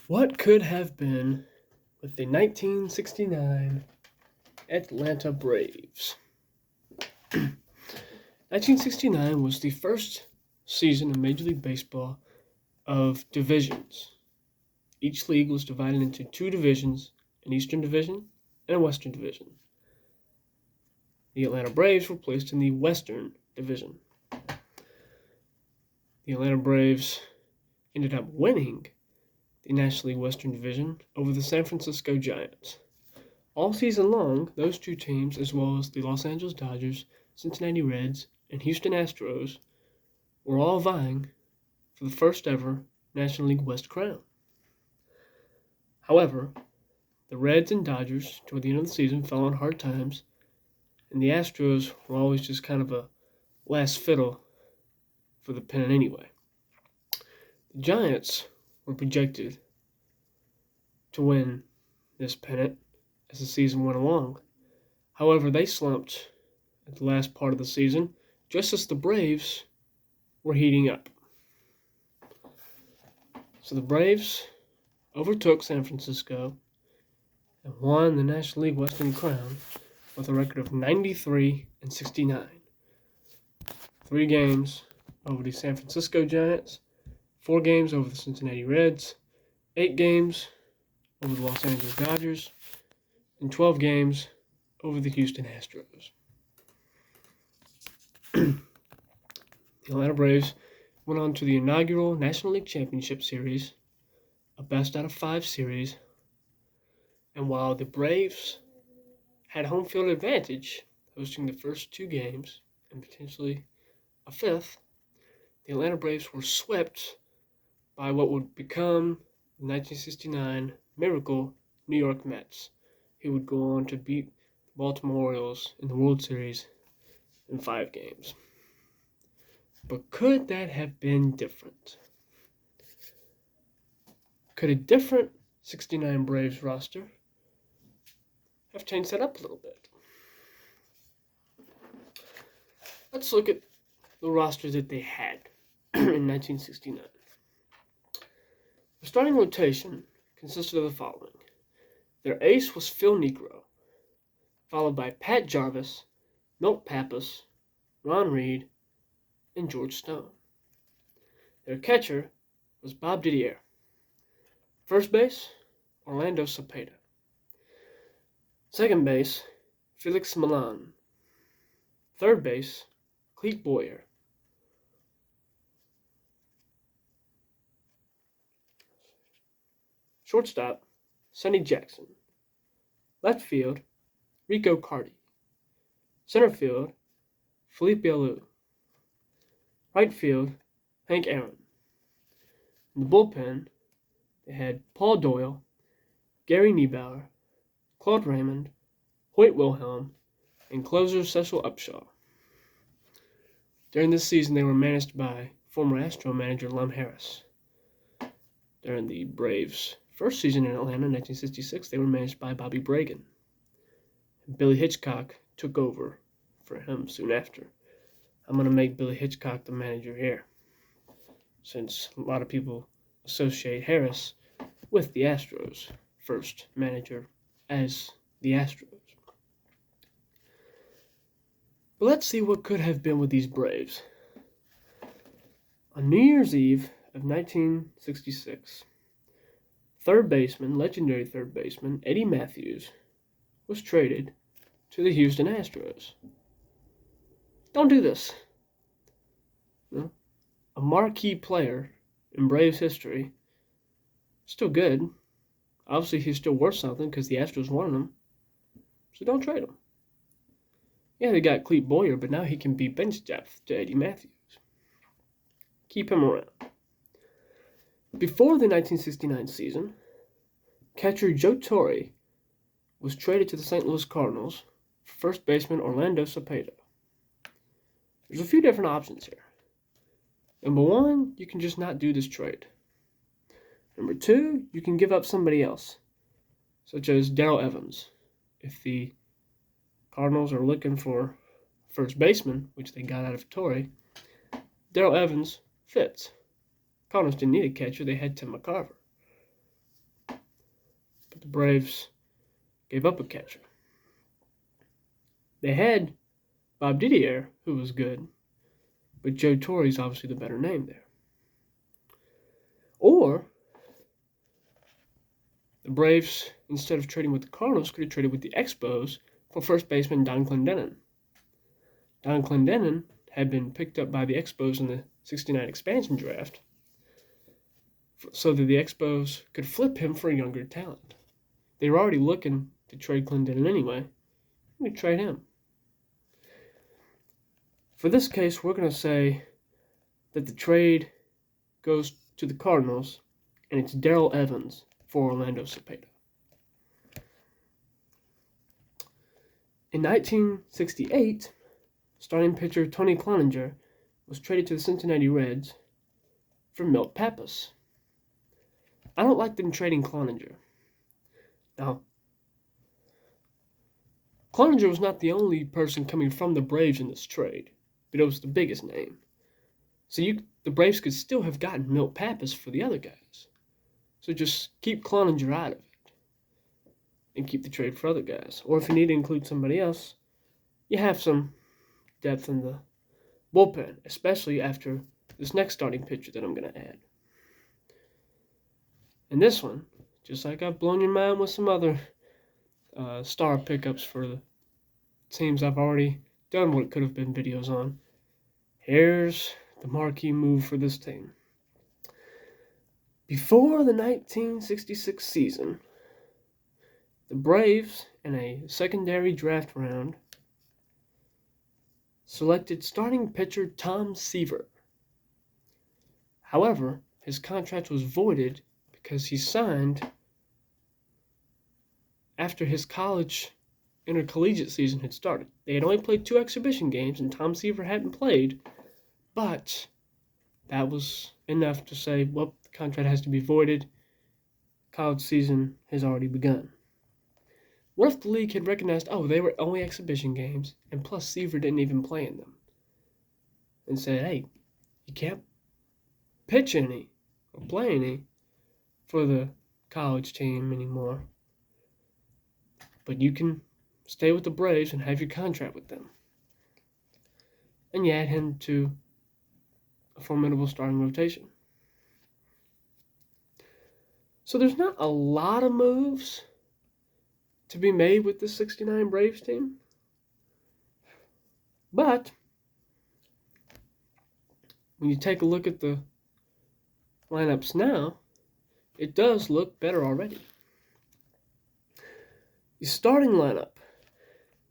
What could have been with the 1969 Atlanta Braves? 1969 was the first season in Major League Baseball of divisions. Each league was divided into two divisions, an Eastern Division and a Western Division. The Atlanta Braves were placed in the Western Division. The Atlanta Braves ended up winning the National League Western Division over the San Francisco Giants. All season long, those two teams, as well as the Los Angeles Dodgers, Cincinnati Reds, and Houston Astros, were all vying for the first ever National League West crown. However, the Reds and Dodgers, toward the end of the season, fell on hard times, and the Astros were always just kind of a last fiddle for the pennant anyway. The Giants were projected to win this pennant as the season went along. However, they slumped at the last part of the season, just as the Braves were heating up. So the Braves overtook San Francisco and won the National League Western Crown with a record of 93-69. 3 games over the San Francisco Giants, 4 games over the Cincinnati Reds, 8 games over the Los Angeles Dodgers, and 12 games over the Houston Astros. The Atlanta Braves went on to the inaugural National League Championship Series, a best-out-of-5 series, and while the Braves had home field advantage, hosting the first 2 games and potentially a 5th, the Atlanta Braves were swept by what would become the 1969 Miracle New York Mets, who would go on to beat the Baltimore Orioles in the World Series in 5 games. But could that have been different? Could a different 69 Braves roster have changed that up a little bit? Let's look at the roster that they had in 1969. The starting rotation consisted of the following. Their ace was Phil Niekro, followed by Pat Jarvis, Milt Pappas, Ron Reed, and George Stone. Their catcher was Bob Didier. First base, Orlando Cepeda. Second base, Felix Milan. Third base, Clete Boyer. Shortstop, Sonny Jackson. Left field, Rico Cardi. Center field, Felipe Alou. Right field, Hank Aaron. In the bullpen, they had Paul Doyle, Gary Niebauer, Claude Raymond, Hoyt Wilhelm, and closer Cecil Upshaw. During this season, they were managed by former Astro manager Lem Harris. During the Braves' first season in Atlanta in 1966, they were managed by Bobby Bragan. Billy Hitchcock took over for him soon after. I'm going to make Billy Hitchcock the manager here, since a lot of people associate Harris with the Astros' first manager as the Astros. But let's see what could have been with these Braves. On New Year's Eve of 1966, legendary third baseman Eddie Matthews was traded to the Houston Astros. Don't do this. No. A marquee player in Braves history, still good. Obviously, he's still worth something because the Astros wanted him. So don't trade him. Yeah, they got Clete Boyer, but now he can be bench depth to Eddie Matthews. Keep him around. Before the 1969 season, catcher Joe Torre was traded to the St. Louis Cardinals for first baseman Orlando Cepeda. There's a few different options here. Number 1, you can just not do this trade. Number 2, you can give up somebody else, such as Darrell Evans. If the Cardinals are looking for first baseman, which they got out of Torre, Darrell Evans fits. Cardinals didn't need a catcher, they had Tim McCarver. the Braves gave up a catcher. They had Bob Didier, who was good, but Joe Torre is obviously the better name there. Or the Braves, instead of trading with the Cardinals, could have traded with the Expos for first baseman Don Clendenon. Don Clendenon had been picked up by the Expos in the '69 expansion draft so that the Expos could flip him for a younger talent. They were already looking to trade Clendenon anyway. We trade him. For this case, we're going to say that the trade goes to the Cardinals, and it's Darrell Evans for Orlando Cepeda. In 1968, starting pitcher Tony Cloninger was traded to the Cincinnati Reds for Milt Pappas. I don't like them trading Cloninger. Now, Cloninger was not the only person coming from the Braves in this trade, but it was the biggest name. So the Braves could still have gotten Milt Pappas for the other guys. So just keep Cloninger out of it and keep the trade for other guys. Or if you need to include somebody else, you have some depth in the bullpen, especially after this next starting pitcher that I'm going to add. And this one, just like I've blown your mind with some other star pickups for the teams I've already done what could have been videos on, here's the marquee move for this team. Before the 1966 season, the Braves, in a secondary draft round, selected starting pitcher Tom Seaver. However, his contract was voided because he signed after his college intercollegiate season had started. They had only played 2 exhibition games, and Tom Seaver hadn't played, but that was enough to say, well, the contract has to be voided. College season has already begun. What if the league had recognized, they were only exhibition games, and plus Seaver didn't even play in them, and said, hey, you can't pitch any or play any for the college team anymore, but you can stay with the Braves and have your contract with them. And you add him to a formidable starting rotation. So there's not a lot of moves to be made with the '69 Braves team, but when you take a look at the lineups now, it does look better already. The starting lineup: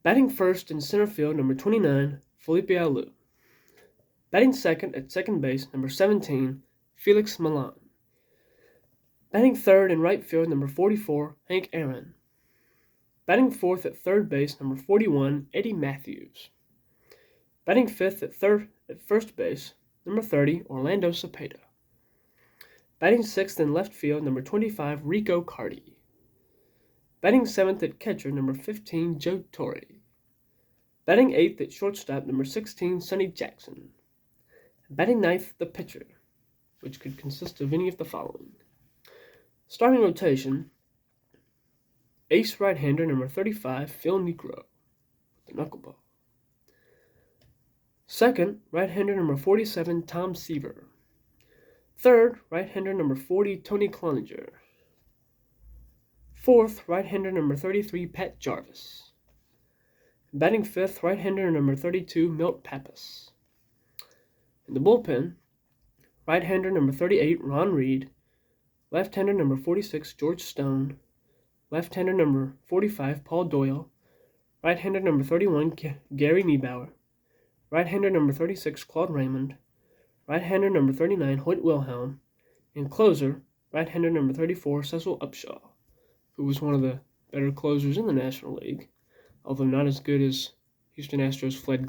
batting first in center field, number 29, Felipe Alou. Batting second at second base, number 17, Felix Milan. Batting third in right field, number 44, Hank Aaron. Batting fourth at third base, number 41, Eddie Matthews. Batting fifth at first base, number 30, Orlando Cepeda. Batting sixth in left field, number 25, Rico Cardi. Batting seventh at catcher, number 15, Joe Torre. Batting eighth at shortstop, number 16, Sonny Jackson. Batting ninth, the pitcher, which could consist of any of the following. Starting rotation: ace right-hander, number 35, Phil Negro, with the knuckleball. Second, right-hander, number 47, Tom Seaver. Third, right-hander, number 40, Tony Cloninger. Fourth, right-hander, number 33, Pat Jarvis. Batting fifth, right-hander, number 32, Milt Pappas. In the bullpen, right-hander, number 38, Ron Reed. Left-hander, number 46, George Stone. Left-hander, number 45, Paul Doyle. Right-hander, number 31, Gary Niebauer. Right-hander, number 36, Claude Raymond. Right-hander, number 39, Hoyt Wilhelm. And closer, right-hander, number 34, Cecil Upshaw, who was one of the better closers in the National League, although not as good as Houston Astros Fred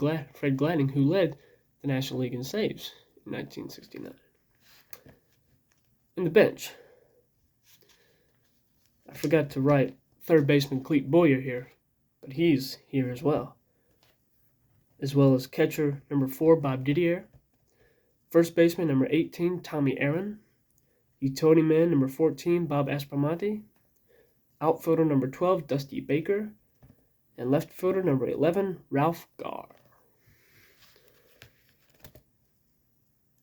Gladding, who led the National League in saves in 1969. In the bench, I forgot to write third baseman Clete Boyer here, but he's here as well as catcher number 4, Bob Didier, first baseman number 18, Tommy Aaron, utility man number 14, Bob Aspromonte, outfielder number 12, Dusty Baker, and left fielder number 11, Ralph Garr.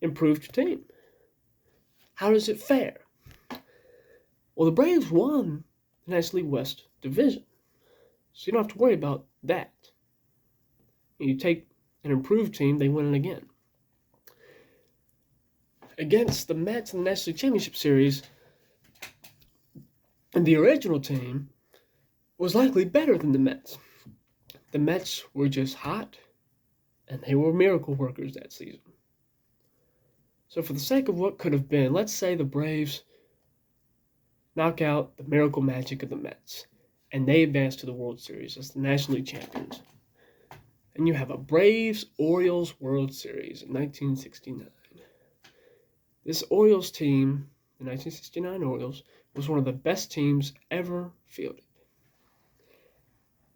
Improved team. How does it fare? Well, the Braves won the National League West division, so you don't have to worry about that. You take an improved team, they win it again. Against the Mets in the National League Championship Series, and the original team was likely better than the Mets. The Mets were just hot, and they were miracle workers that season. So for the sake of what could have been, let's say the Braves knock out the miracle magic of the Mets, and they advance to the World Series as the National League champions. And you have a Braves-Orioles World Series in 1969. This Orioles team, the 1969 Orioles, was one of the best teams ever fielded.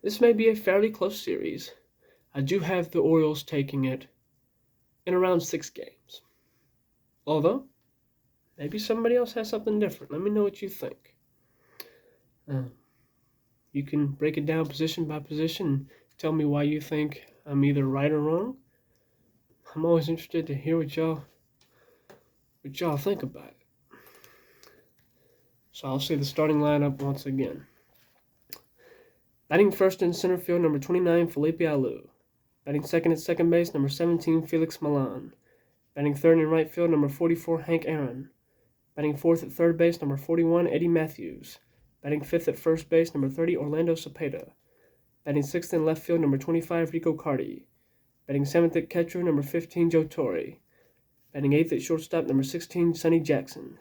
This may be a fairly close series. I do have the Orioles taking it in around 6 games. Although, maybe somebody else has something different. Let me know what you think. You can break it down position by position and tell me why you think I'm either right or wrong. I'm always interested to hear what y'all think about it. So I'll say the starting lineup once again. Batting first in center field, number 29, Felipe Alou. Batting second at second base, number 17, Felix Milan. Batting third in right field, number 44, Hank Aaron. Batting fourth at third base, number 41, Eddie Matthews. Batting fifth at first base, number 30, Orlando Cepeda. Batting sixth in left field, number 25, Rico Cardi. Batting seventh at catcher, number 15, Joe Torre. Batting eighth at shortstop, number 16, Sonny Jackson.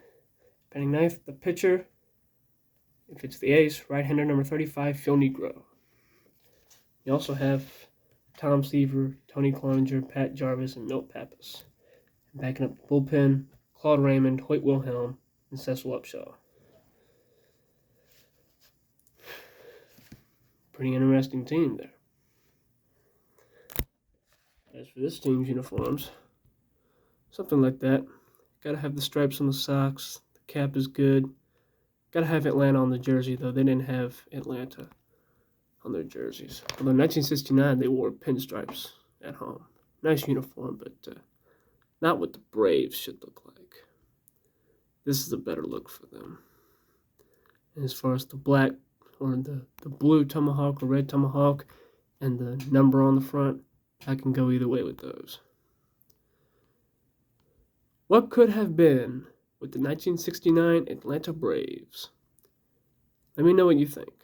Batting ninth, the pitcher, if it's the ace, right-hander number 35, Phil Negro. You also have Tom Seaver, Tony Cloninger, Pat Jarvis, and Milt Pappas. And backing up the bullpen, Claude Raymond, Hoyt Wilhelm, and Cecil Upshaw. Pretty interesting team there. As for this team's uniforms, something like that. Gotta have the stripes on the socks. The cap is good. Gotta have Atlanta on the jersey, though. They didn't have Atlanta on their jerseys. Although in 1969, they wore pinstripes at home. Nice uniform, but not what the Braves should look like. This is a better look for them. And as far as the black or the blue tomahawk or red tomahawk and the number on the front, I can go either way with those. What could have been with the 1969 Atlanta Braves? Let me know what you think.